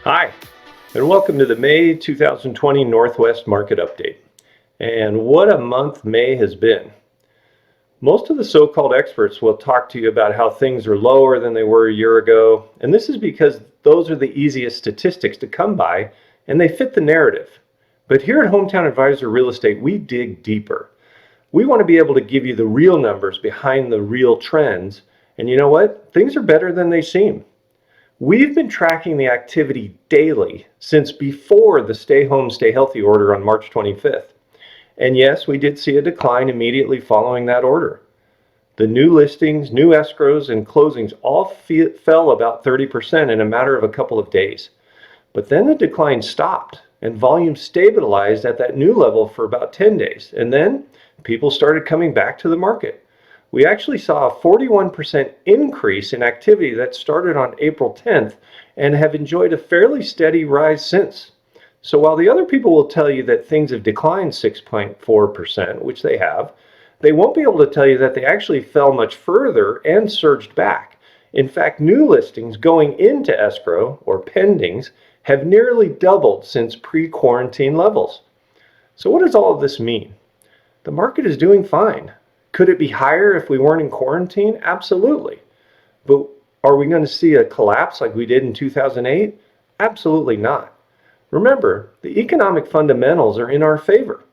Hi, and welcome to the May 2020 Northwest Market Update. And what a month May has been. Most of the so-called experts will talk to you about how things are lower than they were a year ago, and this is because those are the easiest statistics to come by, and they fit the narrative. But here at Hometown Advisor Real Estate, we dig deeper. We want to be able to give you the real numbers behind the real trends, and you know what? Things are better than they seem. We've been tracking the activity daily since before the Stay Home, Stay Healthy order on March 25th. And yes, we did see a decline immediately following that order. The new listings, new escrows, and closings all fell about 30% in a matter of a couple of days. But then the decline stopped and volume stabilized at that new level for about 10 days. And then people started coming back to the market. We actually saw a 41% increase in activity that started on April 10th and have enjoyed a fairly steady rise since. So while the other people will tell you that things have declined 6.4%, which they have, they won't be able to tell you that they actually fell much further and surged back. In fact, new listings going into escrow, or pendings, have nearly doubled since pre-quarantine levels. So what does all of this mean? The market is doing fine. Could it be higher if we weren't in quarantine? Absolutely. But are we going to see a collapse like we did in 2008? Absolutely not. Remember, the economic fundamentals are in our favor.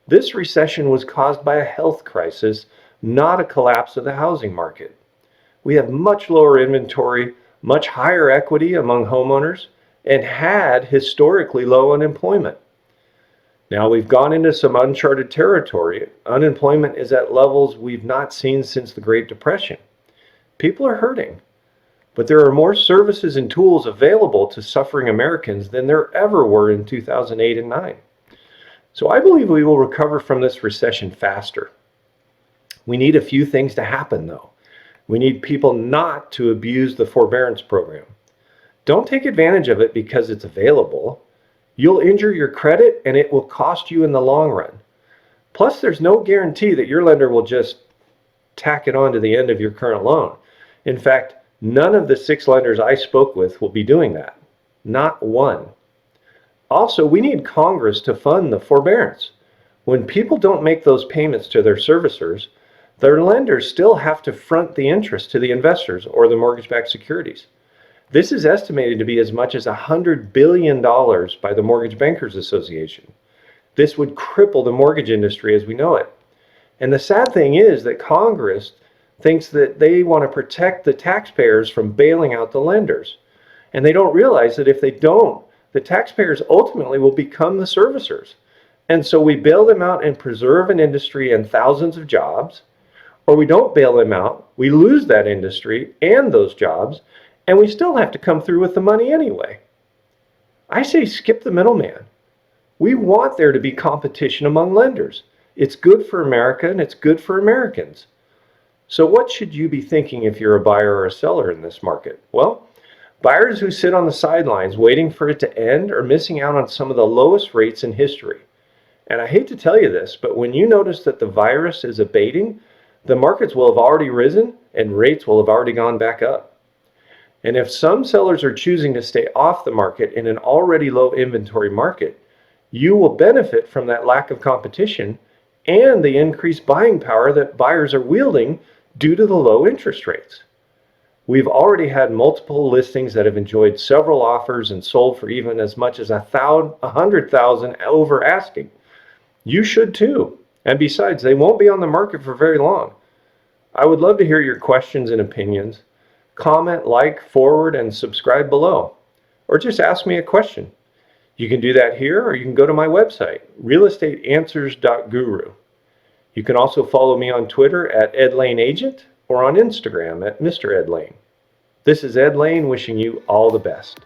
This recession was caused by a health crisis, not a collapse of the housing market. We have much lower inventory, much higher equity among homeowners, and had historically low unemployment. Now we've gone into some uncharted territory. Unemployment is at levels we've not seen since the Great Depression. People are hurting, but there are more services and tools available to suffering Americans than there ever were in 2008 and 9. So I believe we will recover from this recession faster. We need a few things to happen though. We need people not to abuse the forbearance program. Don't take advantage of it because it's available. You'll injure your credit and it will cost you in the long run. Plus, there's no guarantee that your lender will just tack it on to the end of your current loan. In fact, none of the 6 lenders I spoke with will be doing that. Not one. Also, we need Congress to fund the forbearance. When people don't make those payments to their servicers, their lenders still have to front the interest to the investors or the mortgage-backed securities. This is estimated to be as much as $100 billion by the Mortgage Bankers Association. This would cripple the mortgage industry as we know it. And the sad thing is that Congress thinks that they want to protect the taxpayers from bailing out the lenders. And they don't realize that if they don't, the taxpayers ultimately will become the servicers. And so we bail them out and preserve an industry and thousands of jobs, or we don't bail them out, we lose that industry and those jobs, and we still have to come through with the money anyway. I say skip the middleman. We want there to be competition among lenders. It's good for America and it's good for Americans. So what should you be thinking if you're a buyer or a seller in this market? Well, buyers who sit on the sidelines waiting for it to end are missing out on some of the lowest rates in history. And I hate to tell you this, but when you notice that the virus is abating, the markets will have already risen and rates will have already gone back up. And if some sellers are choosing to stay off the market in an already low inventory market, you will benefit from that lack of competition and the increased buying power that buyers are wielding due to the low interest rates. We've already had multiple listings that have enjoyed several offers and sold for even as much as $100,000 over asking. You should too. And besides, they won't be on the market for very long. I would love to hear your questions and opinions. Comment, like, forward, and subscribe below. Or just ask me a question. You can do that here, or you can go to my website, realestateanswers.guru. You can also follow me on Twitter at @EdLaineAgent or on Instagram at Mr. Ed Laine. This is Ed Laine wishing you all the best.